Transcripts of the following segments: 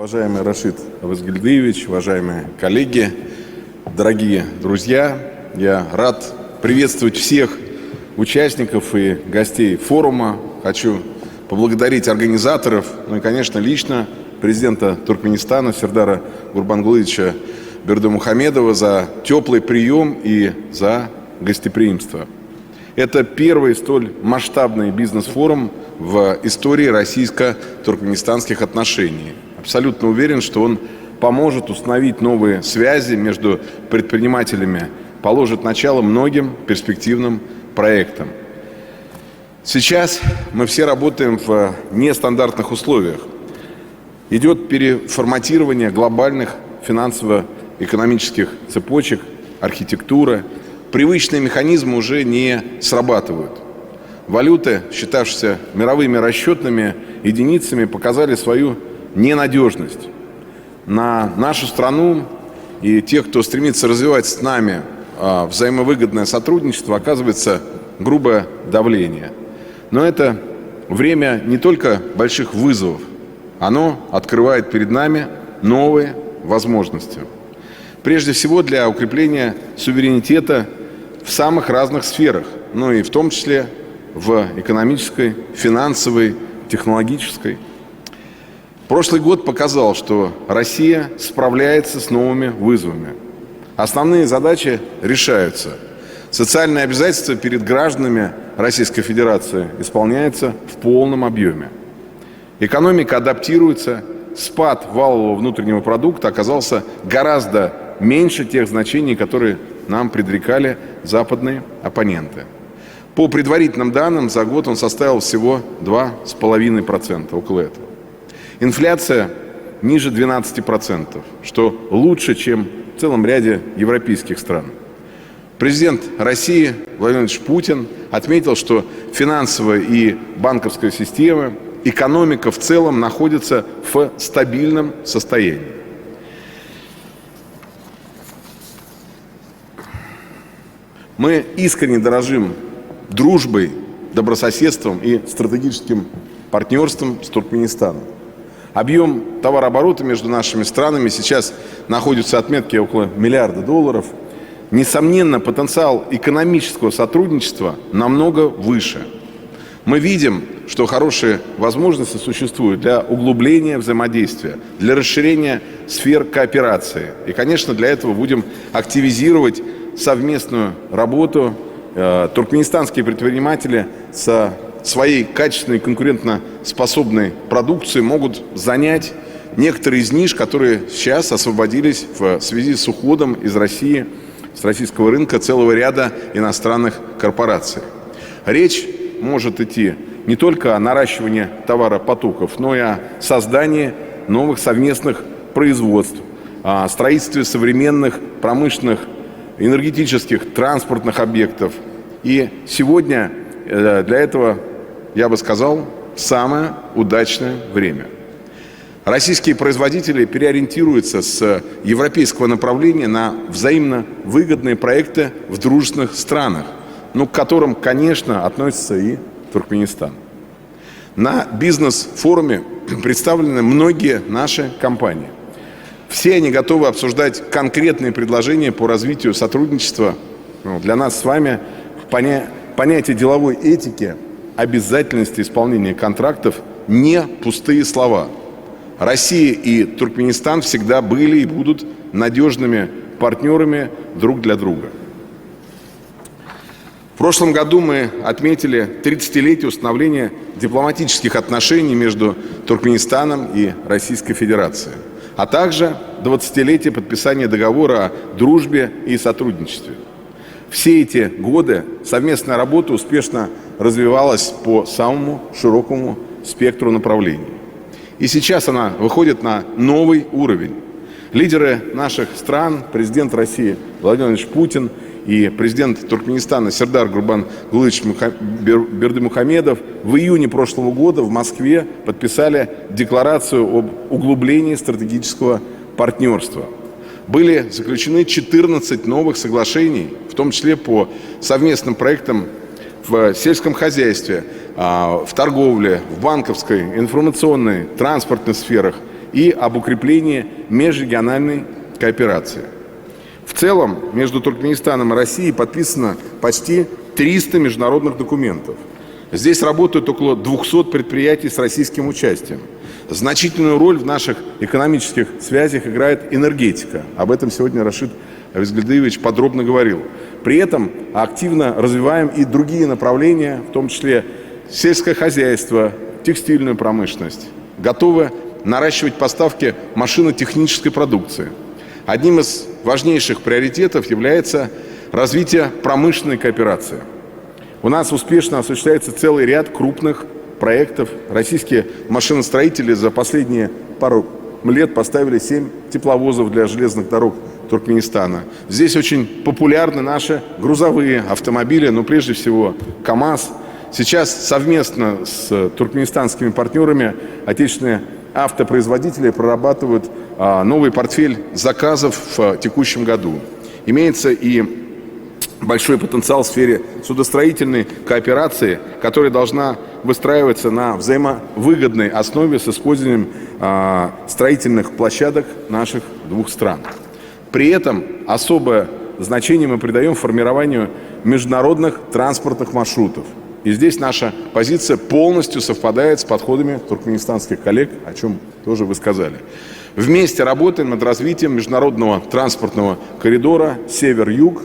Уважаемый Рашид Авазгельдыевич, уважаемые коллеги, дорогие друзья, я рад приветствовать всех участников и гостей форума. Хочу поблагодарить организаторов, ну и, конечно, лично президента Туркменистана Сердара Гурбангуловича Бердымухамедова за теплый прием и за гостеприимство. Это первый столь масштабный бизнес-форум в истории российско-туркменистанских отношений. Абсолютно уверен, что он поможет установить новые связи между предпринимателями, положит начало многим перспективным проектам. Сейчас мы все работаем в нестандартных условиях. Идет переформатирование глобальных финансово-экономических цепочек, архитектуры. Привычные механизмы уже не срабатывают. Валюты, считавшиеся мировыми расчетными единицами, показали свою ненадежность. На нашу страну и тех, кто стремится развивать с нами взаимовыгодное сотрудничество, оказывается грубое давление. Но это время не только больших вызовов, оно открывает перед нами новые возможности. Прежде всего для укрепления суверенитета в самых разных сферах, ну и в том числе в экономической, финансовой, технологической. Прошлый год показал, что Россия справляется с новыми вызовами. Основные задачи решаются. Социальные обязательства перед гражданами Российской Федерации исполняются в полном объеме. Экономика адаптируется, спад валового внутреннего продукта оказался гораздо меньше тех значений, которые нам предрекали западные оппоненты. По предварительным данным, за год он составил всего 2,5%, около этого. Инфляция ниже 12%, что лучше, чем в целом ряде европейских стран. Президент России Владимир Владимирович Путин отметил, что финансовая и банковская системы, экономика в целом находятся в стабильном состоянии. Мы искренне дорожим дружбой, добрососедством и стратегическим партнерством с Туркменистаном. Объем товарооборота между нашими странами сейчас находится в отметке около $1 миллиарда. Несомненно, потенциал экономического сотрудничества намного выше. Мы видим, что хорошие возможности существуют для углубления взаимодействия, для расширения сфер кооперации. И, конечно, для этого будем активизировать совместную работу. Туркменистанские предприниматели со своей качественной и конкурентоспособной продукцией могут занять некоторые из ниш, которые сейчас освободились в связи с уходом из России, с российского рынка целого ряда иностранных корпораций. Речь может идти не только о наращивании товаропотоков, но и о создании новых совместных производств, о строительстве современных промышленных, энергетических, транспортных объектов. И сегодня для этого, я бы сказал, самое удачное время. Российские производители переориентируются с европейского направления на взаимно выгодные проекты в дружественных странах, к которым, конечно, относится и Туркменистан. На бизнес-форуме представлены многие наши компании. Все они готовы обсуждать конкретные предложения по развитию сотрудничества. Для нас с вами понятие деловой этики, обязательности исполнения контрактов не пустые слова. Россия и Туркменистан всегда были и будут надежными партнерами друг для друга. В прошлом году мы отметили 30-летие установления дипломатических отношений между Туркменистаном и Российской Федерацией, а также 20-летие подписания договора о дружбе и сотрудничестве. Все эти годы совместная работа успешно развивалась по самому широкому спектру направлений. И сейчас она выходит на новый уровень. Лидеры наших стран, президент России Владимир Владимирович Путин и президент Туркменистана Сердар Гурбангулович Бердымухамедов в июне прошлого года в Москве подписали декларацию об углублении стратегического партнерства. Были заключены 14 новых соглашений, в том числе по совместным проектам в сельском хозяйстве, в торговле, в банковской, информационной, транспортной сферах и об укреплении межрегиональной кооперации. В целом, между Туркменистаном и Россией подписано почти 300 международных документов. Здесь работают около 200 предприятий с российским участием. Значительную роль в наших экономических связях играет энергетика. Об этом сегодня Рашид Авизгельдыевич подробно говорил. При этом активно развиваем и другие направления, в том числе сельское хозяйство, текстильную промышленность. Готовы наращивать поставки машинно-технической продукции. Одним из важнейших приоритетов является развитие промышленной кооперации. У нас успешно осуществляется целый ряд крупных проектов. Российские машиностроители за последние пару лет поставили 7 тепловозов для железных дорог Туркменистана. Здесь очень популярны наши грузовые автомобили, но прежде всего КАМАЗ. Сейчас совместно с туркменистанскими партнерами отечественные автопроизводители прорабатывают новый портфель заказов в текущем году. Имеется и большой потенциал в сфере судостроительной кооперации, которая должна выстраиваться на взаимовыгодной основе с использованием строительных площадок наших двух стран. При этом особое значение мы придаем формированию международных транспортных маршрутов. И здесь наша позиция полностью совпадает с подходами туркменистанских коллег, о чем тоже вы сказали. Вместе работаем над развитием международного транспортного коридора север-юг,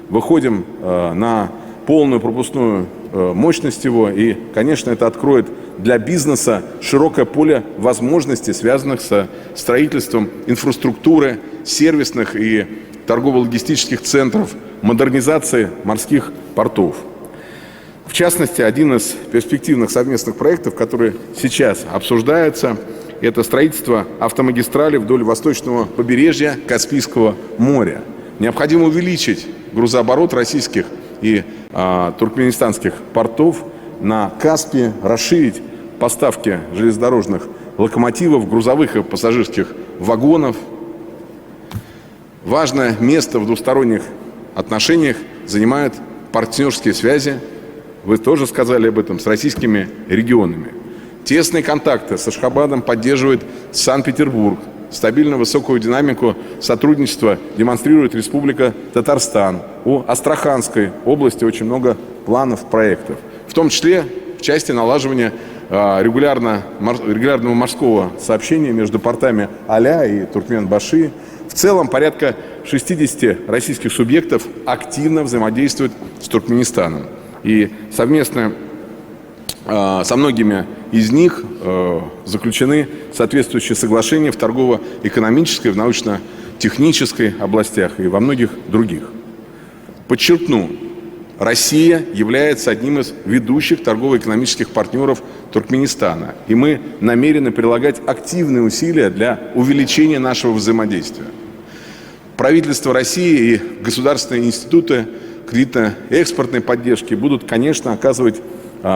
выходим на полную пропускную мощность его, и, конечно, это откроет для бизнеса широкое поле возможностей, связанных со строительством инфраструктуры, сервисных и торгово-логистических центров, модернизации морских портов. В частности, один из перспективных совместных проектов, который сейчас обсуждается, это строительство автомагистрали вдоль восточного побережья Каспийского моря. Необходимо увеличить грузооборот российских и туркменистанских портов на Каспии, расширить поставки железнодорожных локомотивов, грузовых и пассажирских вагонов. Важное место в двусторонних отношениях занимают партнерские связи, вы тоже сказали об этом, с российскими регионами. Тесные контакты с Ашхабадом поддерживает Санкт-Петербург. Стабильно высокую динамику сотрудничества демонстрирует Республика Татарстан. У Астраханской области очень много проектов, в том числе в части налаживания регулярного морского сообщения между портами Аля и Туркменбаши. В целом порядка 60 российских субъектов активно взаимодействуют с Туркменистаном. И совместно со многими из них заключены соответствующие соглашения в торгово-экономической, в научно-технической областях и во многих других. Подчеркну, Россия является одним из ведущих торгово-экономических партнеров Туркменистана, и мы намерены прилагать активные усилия для увеличения нашего взаимодействия. Правительство России и государственные институты кредитно-экспортной поддержки будут, конечно, оказывать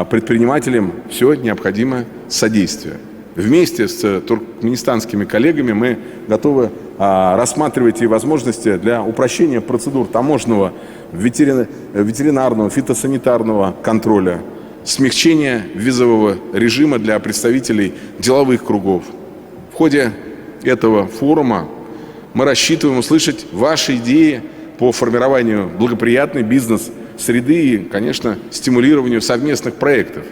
предпринимателям все необходимое содействие. Вместе с туркменистанскими коллегами мы готовы рассматривать и возможности для упрощения процедур таможенного, ветеринарного, фитосанитарного контроля, смягчения визового режима для представителей деловых кругов. В ходе этого форума мы рассчитываем услышать ваши идеи по формированию благоприятной бизнес-среды и, конечно, стимулированию совместных проектов.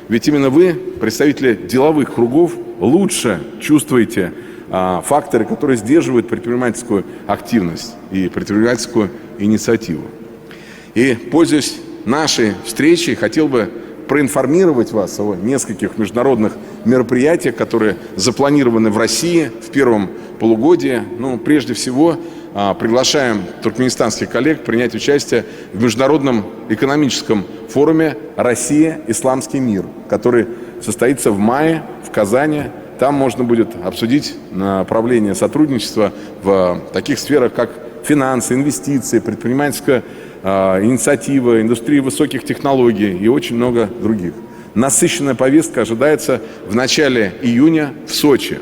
Ведь именно вы, представители деловых кругов, лучше чувствуете факторы, которые сдерживают предпринимательскую активность и предпринимательскую инициативу. И, пользуясь нашей встречей, хотел бы проинформировать вас о нескольких международных мероприятиях, которые запланированы в России в первом полугодии. Прежде всего, приглашаем туркменистанских коллег принять участие в международном экономическом форуме «Россия. Исламский мир», который состоится в мае в Казани. Там можно будет обсудить направление сотрудничества в таких сферах, как финансы, инвестиции, предпринимательская инициатива, индустрия высоких технологий и очень много других. Насыщенная повестка ожидается в начале июня в Сочи.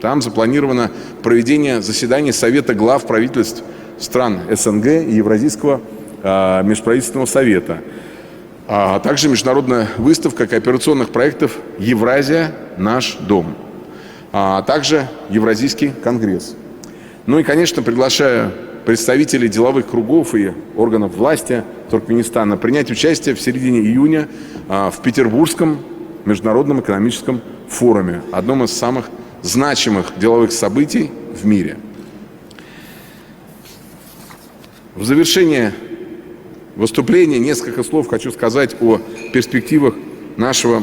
Там запланировано проведение заседаний Совета глав правительств стран СНГ и Евразийского межправительственного совета, а также международная выставка кооперационных проектов «Евразия. Наш дом». а также Евразийский конгресс. Ну и, конечно, приглашаю представителей деловых кругов и органов власти Туркменистана принять участие в середине июня в Петербургском международном экономическом форуме, одном из самых значимых деловых событий в мире. В завершение выступления несколько слов хочу сказать о перспективах нашего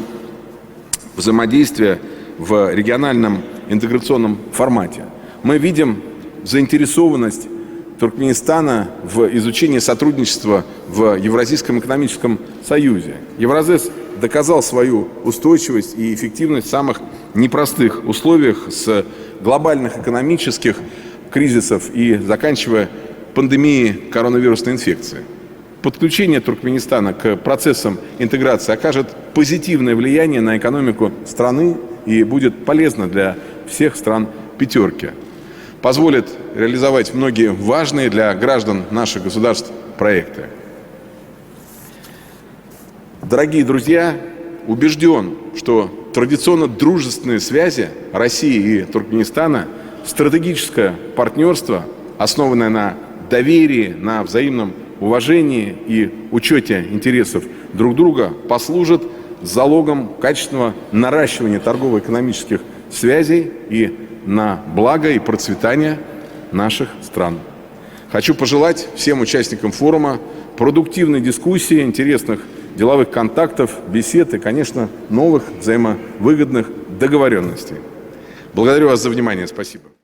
взаимодействия в региональном интеграционном формате. Мы видим заинтересованность Туркменистана в изучении сотрудничества в Евразийском экономическом союзе. Евразес доказал свою устойчивость и эффективность в самых непростых условиях, с глобальных экономических кризисов и заканчивая пандемией коронавирусной инфекции. Подключение Туркменистана к процессам интеграции окажет позитивное влияние на экономику страны и будет полезно для всех стран «пятерки». Позволит реализовать многие важные для граждан наших государств проекты. Дорогие друзья, убежден, что традиционно дружественные связи России и Туркменистана, стратегическое партнерство, основанное на доверии, на взаимном уважении и учете интересов друг друга, послужит залогом качественного наращивания торгово-экономических связей и на благо и процветание наших стран. Хочу пожелать всем участникам форума продуктивной дискуссии, интересных деловых контактов, бесед и, конечно, новых взаимовыгодных договоренностей. Благодарю вас за внимание. Спасибо.